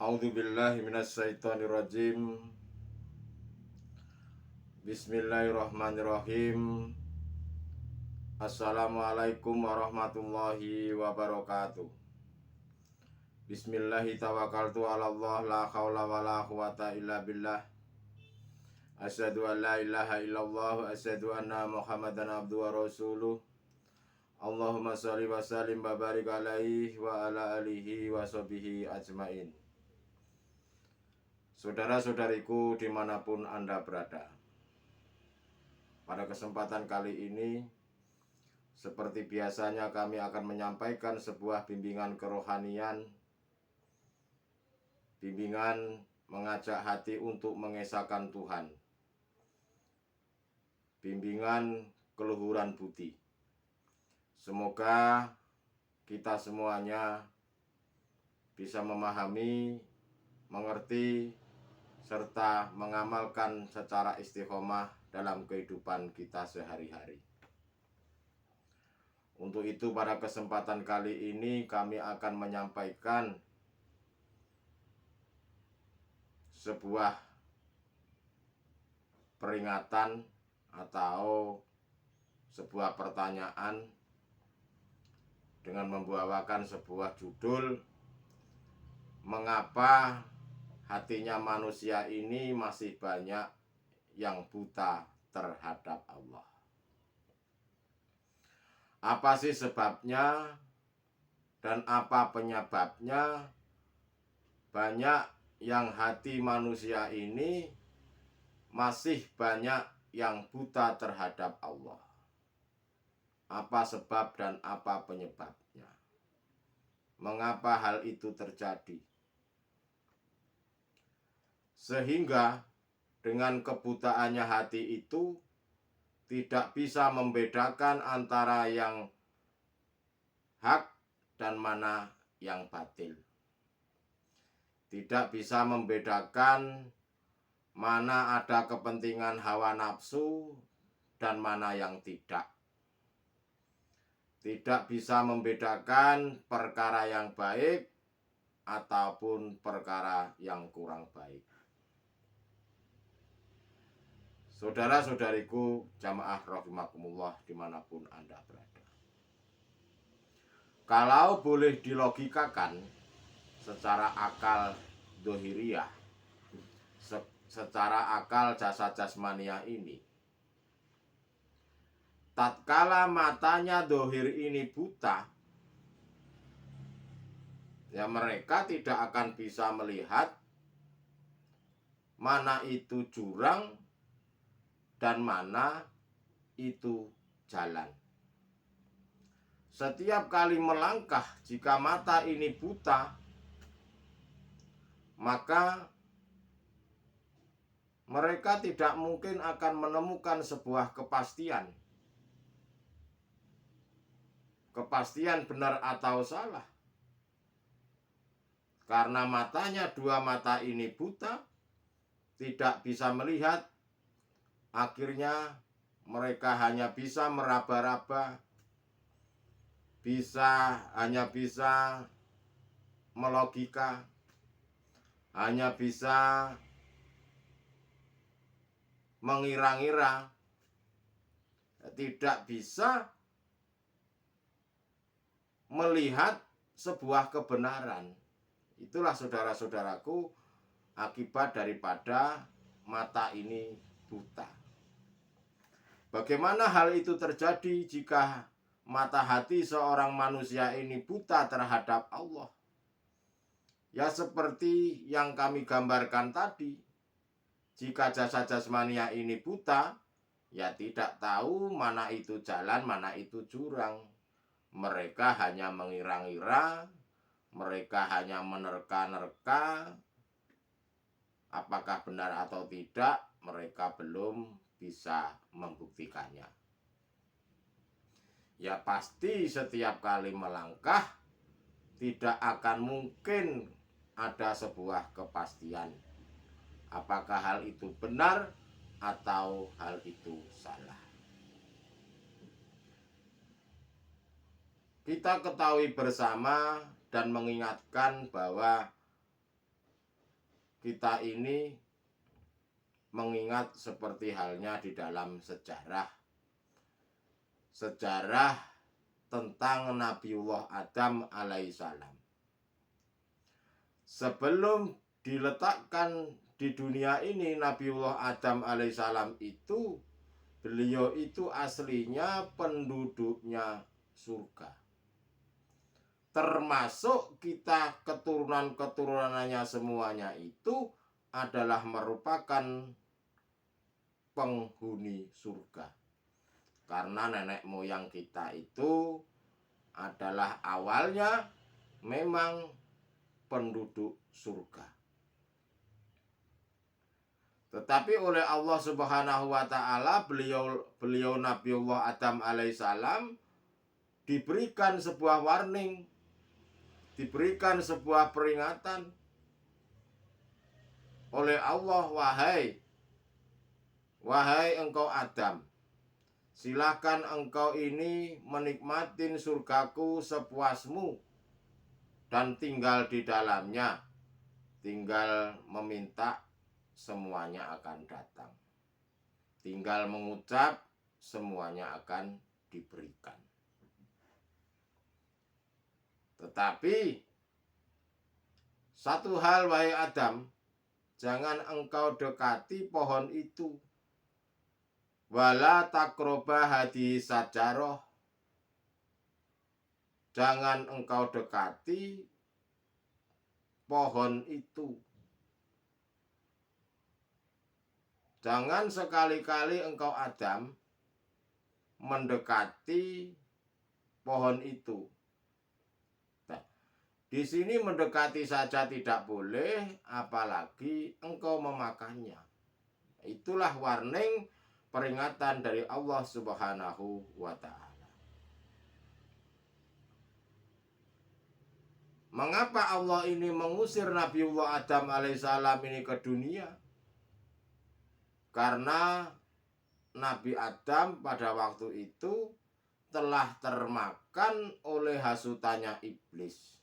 A'udzubillahi minasyaitonirrajim. Bismillahirrahmanirrahim. Assalamualaikum warahmatullahi wabarakatuh. Bismillahi tawakkaltu ala Allah, la haula wala quwata illa billah. Asyhadu an la ilaha illallah wa asyhadu anna Muhammadan abduhu wa rasuluh. Allahumma sholli wa sallim wa barik alaihi wa ala alihi wa sahbihi ajmain. Saudara-saudariku dimanapun Anda berada, pada kesempatan kali ini, seperti biasanya kami akan menyampaikan sebuah bimbingan kerohanian, bimbingan mengajak hati untuk mengesahkan Tuhan, bimbingan keluhuran budi. Semoga kita semuanya bisa memahami, mengerti, serta mengamalkan secara istiqomah dalam kehidupan kita sehari-hari. Untuk itu pada kesempatan kali ini kami akan menyampaikan sebuah peringatan atau sebuah pertanyaan dengan membawakan sebuah judul, mengapa hatinya manusia ini masih banyak yang buta terhadap Allah. Apa sih sebabnya dan apa penyebabnya banyak yang hati manusia ini masih banyak yang buta terhadap Allah? Apa sebab dan apa penyebabnya? Mengapa hal itu terjadi? Sehingga dengan kebutaannya hati itu tidak bisa membedakan antara yang hak dan mana yang batil. Tidak bisa membedakan mana ada kepentingan hawa nafsu dan mana yang tidak. Tidak bisa membedakan perkara yang baik ataupun perkara yang kurang baik. Saudara-saudariku jamaah rahimakumullah dimanapun Anda berada, kalau boleh dilogikakan secara akal dohiriyah, secara akal jasa jasmania ini, tatkala matanya dohir ini buta, ya mereka tidak akan bisa melihat mana itu jurang dan mana itu jalan. Setiap kali melangkah, jika mata ini buta, maka mereka tidak mungkin akan menemukan sebuah kepastian. Kepastian benar atau salah. Karena matanya, dua mata ini buta, tidak bisa melihat, akhirnya mereka hanya bisa meraba-raba, hanya bisa melogika, hanya bisa mengira-ngira, tidak bisa melihat sebuah kebenaran. Itulah saudara-saudaraku akibat daripada mata ini buta. Bagaimana hal itu terjadi jika mata hati seorang manusia ini buta terhadap Allah? Ya seperti yang kami gambarkan tadi. Jika jasa jasmania ini buta, ya tidak tahu mana itu jalan, mana itu jurang. Mereka hanya mengira-ngira, mereka hanya menerka-nerka. Apakah benar atau tidak, mereka belum bisa membuktikannya. Ya pasti setiap kali melangkah tidak akan mungkin ada sebuah kepastian apakah hal itu benar atau hal itu salah. Kita ketahui bersama dan mengingatkan bahwa kita ini mengingat seperti halnya di dalam sejarah tentang Nabiullah Adam alaihissalam. Sebelum diletakkan di dunia ini, Nabiullah Adam alaihissalam itu, beliau itu aslinya penduduknya surga. Termasuk kita keturunan-keturunannya semuanya itu adalah merupakan penghuni surga. Karena nenek moyang kita itu adalah awalnya memang penduduk surga. Tetapi oleh Allah Subhanahu wa taala, beliau Nabiullah Adam alaihissalam diberikan sebuah warning, diberikan sebuah peringatan oleh Allah, wahai engkau Adam, silakan engkau ini menikmatin surgaku sepuasmu dan tinggal di dalamnya, tinggal meminta semuanya akan datang, tinggal mengucap semuanya akan diberikan. Tetapi satu hal, wahai Adam, jangan engkau dekati pohon itu. Wala takroba hadhihi sajaroh. Jangan engkau dekati pohon itu. Jangan sekali-kali engkau Adam mendekati pohon itu. Di sini mendekati saja tidak boleh, apalagi engkau memakannya. Itulah warning, peringatan dari Allah Subhanahu wa taala. Mengapa Allah ini mengusir Nabiullah Adam alaihissalam ini ke dunia? Karena Nabi Adam pada waktu itu telah termakan oleh hasutannya iblis.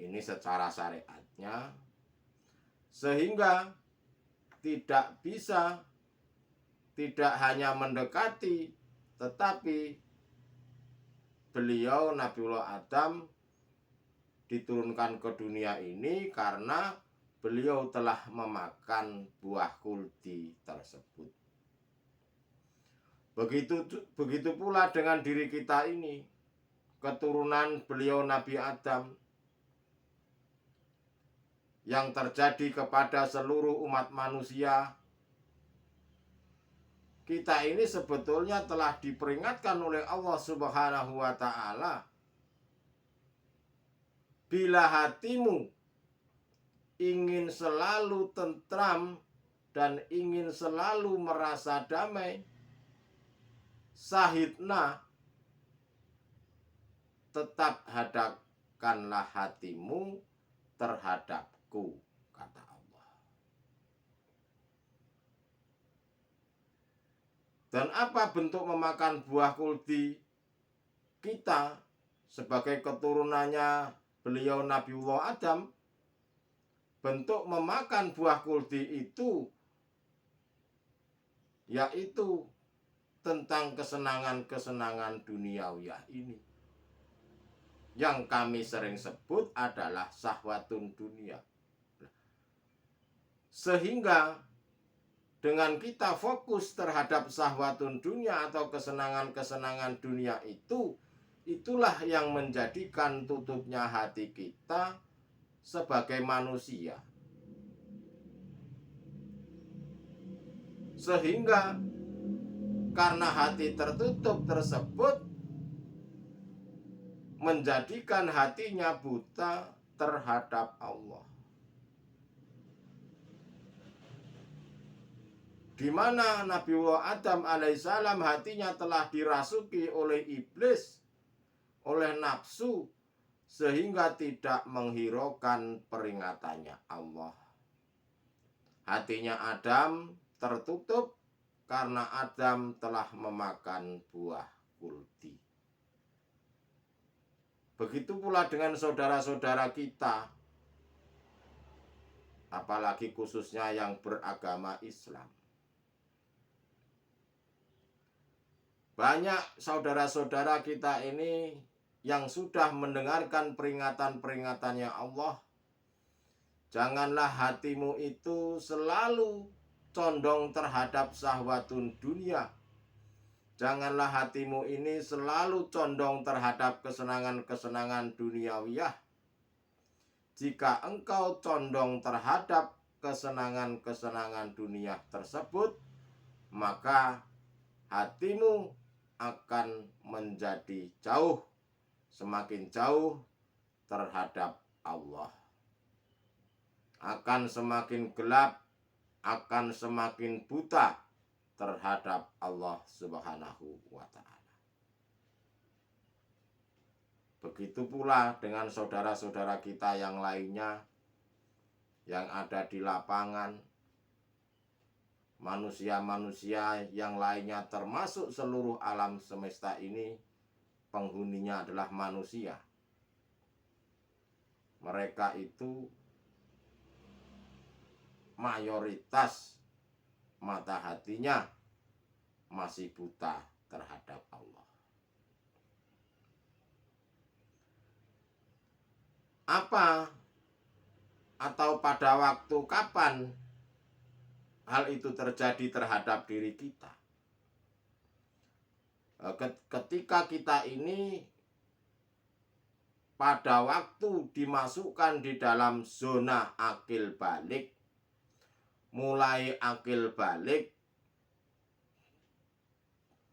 Ini secara syariatnya, sehingga tidak bisa, tidak hanya mendekati, tetapi beliau Nabiullah Adam diturunkan ke dunia ini karena beliau telah memakan buah kuldi tersebut. Begitu pula dengan diri kita ini, keturunan beliau Nabi Adam, yang terjadi kepada seluruh umat manusia. Kita ini sebetulnya telah diperingatkan oleh Allah Subhanahu wa taala, bila hatimu ingin selalu tentram dan ingin selalu merasa damai, sahidna, tetap hadapkanlah hatimu terhadapku, kata Allah. Dan apa bentuk memakan buah kuldi kita sebagai keturunannya beliau Nabiullah Adam? Bentuk memakan buah kuldi itu yaitu tentang kesenangan-kesenangan duniawiyah ini, yang kami sering sebut adalah syahwatun dunia. Sehingga dengan kita fokus terhadap syahwatun dunia atau kesenangan-kesenangan dunia itu, itulah yang menjadikan tutupnya hati kita sebagai manusia. Sehingga karena hati tertutup tersebut menjadikan hatinya buta terhadap Allah. Di mana Nabiullah Adam alaihissalam hatinya telah dirasuki oleh iblis, oleh nafsu, sehingga tidak menghiraukan peringatannya Allah. Hatinya Adam tertutup karena Adam telah memakan buah kuldi. Begitu pula dengan saudara-saudara kita apalagi khususnya yang beragama Islam. Banyak saudara-saudara kita ini yang sudah mendengarkan peringatan-peringatannya Allah. Janganlah hatimu itu selalu condong terhadap syahwatun dunia. Janganlah hatimu ini selalu condong terhadap kesenangan-kesenangan duniawiyah. Jika engkau condong terhadap kesenangan-kesenangan dunia tersebut, maka hatimu akan menjadi jauh, semakin jauh terhadap Allah. Akan semakin gelap, akan semakin buta terhadap Allah Subhanahu wa Ta'ala. Begitu pula dengan saudara-saudara kita yang lainnya yang ada di lapangan, manusia-manusia yang lainnya termasuk seluruh alam semesta ini, penghuninya adalah manusia. Mereka itu mayoritas mata hatinya masih buta terhadap Allah. Apa atau pada waktu kapan hal itu terjadi terhadap diri kita? Ketika kita ini pada waktu dimasukkan di dalam zona akil balik, mulai akil balik,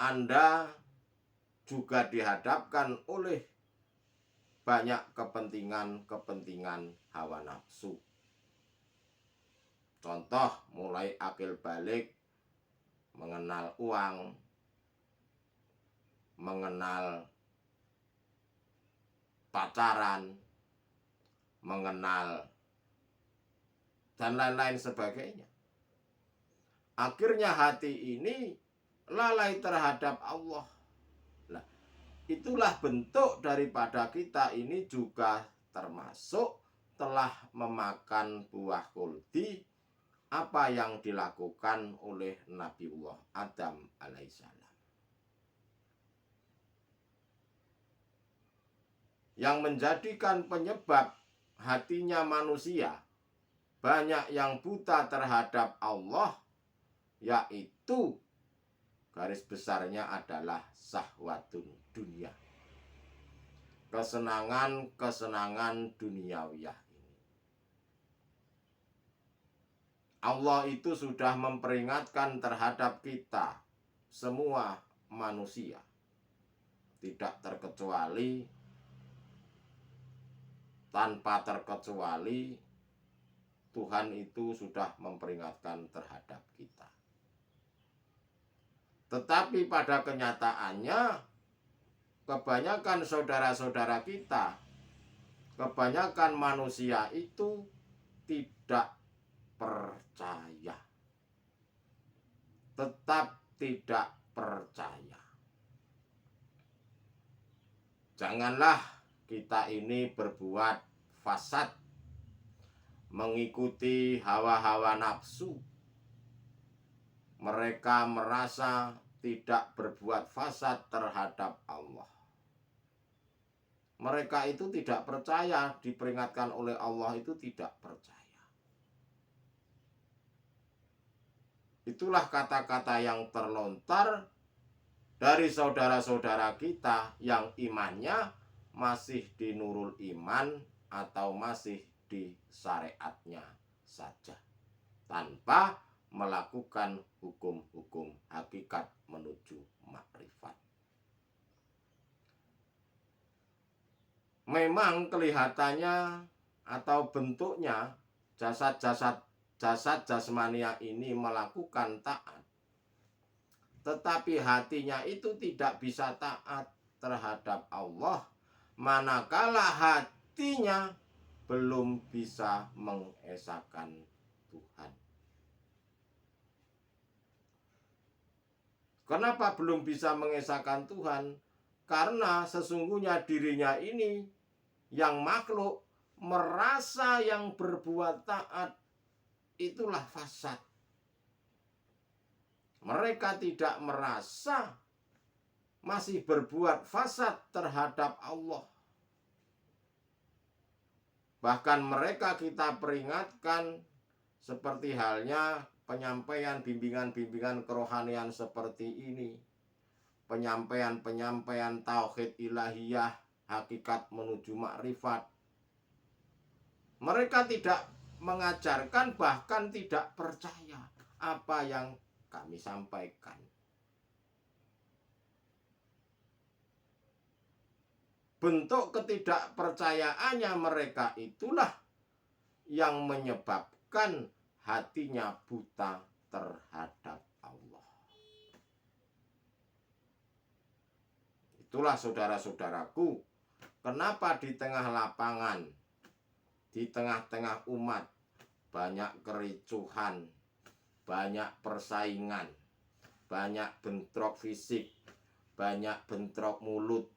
Anda juga dihadapkan oleh banyak kepentingan hawa nafsu. Contoh, mulai akil balik, mengenal uang, mengenal pacaran, mengenal dan lain-lain sebagainya. Akhirnya hati ini lalai terhadap Allah. Nah, itulah bentuk daripada kita ini juga termasuk telah memakan buah kuldi apa yang dilakukan oleh Nabiullah Adam alaihissalam. Yang menjadikan penyebab hatinya manusia banyak yang buta terhadap Allah, yaitu garis besarnya adalah syahwatun dunia. Kesenangan-kesenangan duniawiyah ini. Allah itu sudah memperingatkan terhadap kita semua manusia, tidak terkecuali, tanpa terkecuali, Tuhan itu sudah memperingatkan terhadap kita. Tetapi pada kenyataannya, kebanyakan saudara-saudara kita, kebanyakan manusia itu tidak percaya. Tetap tidak percaya. Janganlah kita ini berbuat fasad, mengikuti hawa-hawa nafsu. Mereka merasa tidak berbuat fasad terhadap Allah. Mereka itu tidak percaya, diperingatkan oleh Allah itu tidak percaya. Itulah kata-kata yang terlontar dari saudara-saudara kita yang imannya masih di nurul iman atau masih di syariatnya saja, tanpa melakukan hukum-hukum hakikat menuju makrifat. Memang kelihatannya atau bentuknya jasad jasmania ini melakukan taat, tetapi hatinya itu tidak bisa taat terhadap Allah, manakala hatinya belum bisa mengesahkan Tuhan. Kenapa belum bisa mengesahkan Tuhan? Karena sesungguhnya dirinya ini yang makhluk merasa yang berbuat taat itulah fasad. Mereka tidak merasa masih berbuat fasad terhadap Allah. Bahkan mereka kita peringatkan seperti halnya penyampaian bimbingan-bimbingan kerohanian seperti ini. Penyampaian-penyampaian tauhid ilahiyah, hakikat menuju makrifat. Mereka tidak mengajarkan, bahkan tidak percaya apa yang kami sampaikan. Bentuk ketidakpercayaannya mereka itulah yang menyebabkan hatinya buta terhadap Allah. Itulah saudara-saudaraku, kenapa di tengah lapangan, di tengah-tengah umat, banyak kericuhan, banyak persaingan, banyak bentrok fisik, banyak bentrok mulut.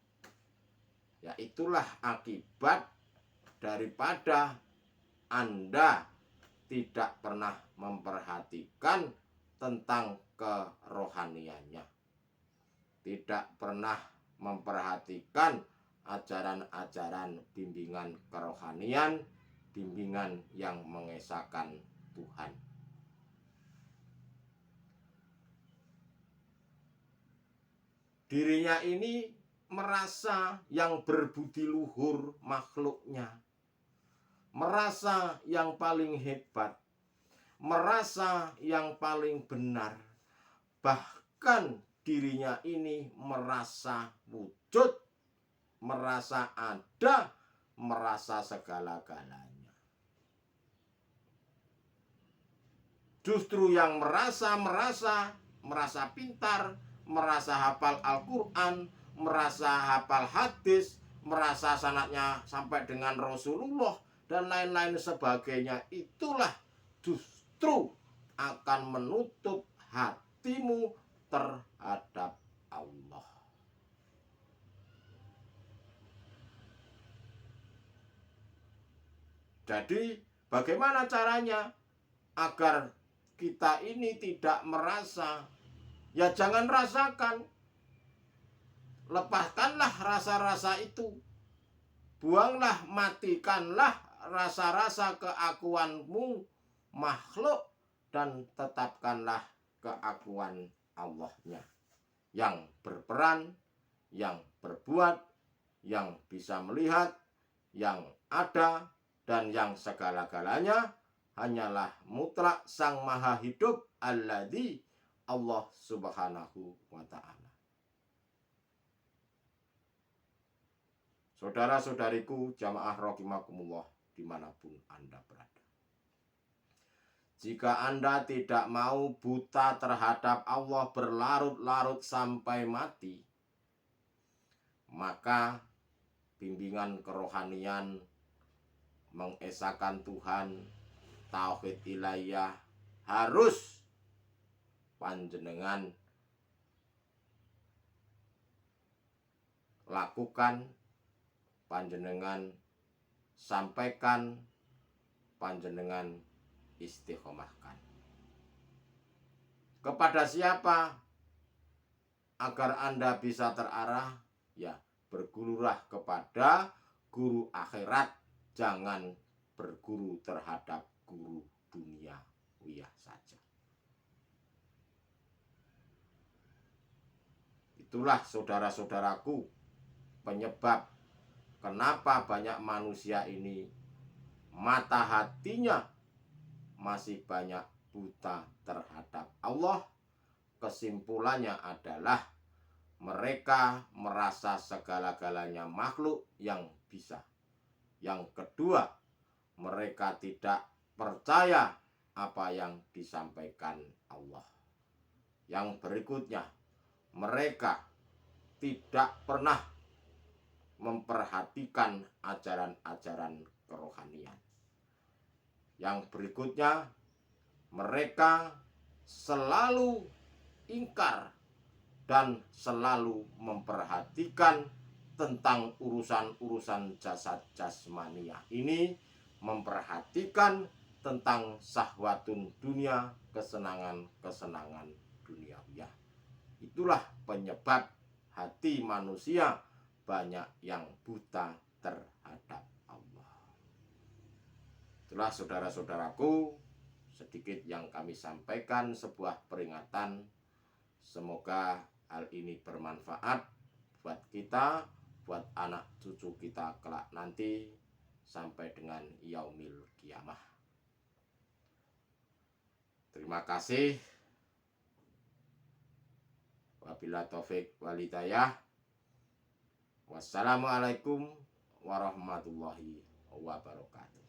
Ya, itulah akibat daripada Anda tidak pernah memperhatikan tentang kerohaniannya. Tidak pernah memperhatikan ajaran-ajaran bimbingan kerohanian, bimbingan yang mengesahkan Tuhan. Dirinya ini merasa yang berbudi luhur makhluknya, merasa yang paling hebat, merasa yang paling benar, bahkan dirinya ini merasa wujud, merasa ada, merasa segala-galanya. Justru yang merasa pintar, merasa hafal Al-Quran, merasa hafal hadis, merasa sanadnya sampai dengan Rasulullah dan lain-lain sebagainya, itulah justru akan menutup hatimu terhadap Allah. Jadi bagaimana caranya agar kita ini tidak merasa? Ya jangan rasakan. Lepaskanlah rasa-rasa itu. Buanglah, matikanlah rasa-rasa keakuanmu makhluk dan tetapkanlah keakuan Allahnya yang berperan, yang berbuat, yang bisa melihat, yang ada, dan yang segala-galanya hanyalah mutlak Sang Maha Hidup alladzi Allah Subhanahu wa Ta'ala. Saudara-saudariku jamaah rahimakumullah dimanapun Anda berada. Jika Anda tidak mau buta terhadap Allah berlarut-larut sampai mati, maka bimbingan kerohanian, mengesahkan Tuhan, tauhid ilahiyah harus panjenengan lakukan, panjenengan sampaikan, panjenengan istiqomahkan. Kepada siapa? Agar Anda bisa terarah, ya bergurulah kepada guru akhirat, jangan berguru terhadap guru duniawiyah saja. Itulah saudara-saudaraku penyebab kenapa banyak manusia ini mata hatinya masih banyak buta terhadap Allah. Kesimpulannya adalah mereka merasa segala-galanya makhluk yang bisa. Yang kedua, mereka tidak percaya apa yang disampaikan Allah. Yang berikutnya, mereka tidak pernah memperhatikan ajaran-ajaran kerohanian. Yang berikutnya, mereka selalu ingkar dan selalu memperhatikan tentang urusan-urusan jasad jasmania ini, memperhatikan tentang syahwatun dunia, kesenangan-kesenangan duniawiyah. Itulah penyebab hati manusia banyak yang buta terhadap Allah. Itulah saudara-saudaraku, sedikit yang kami sampaikan, sebuah peringatan. Semoga hal ini bermanfaat buat kita, buat anak cucu kita kelak nanti sampai dengan yaumil kiamah. Terima kasih. Wabillahi taufik wal hidayah. Wassalamualaikum warahmatullahi wabarakatuh.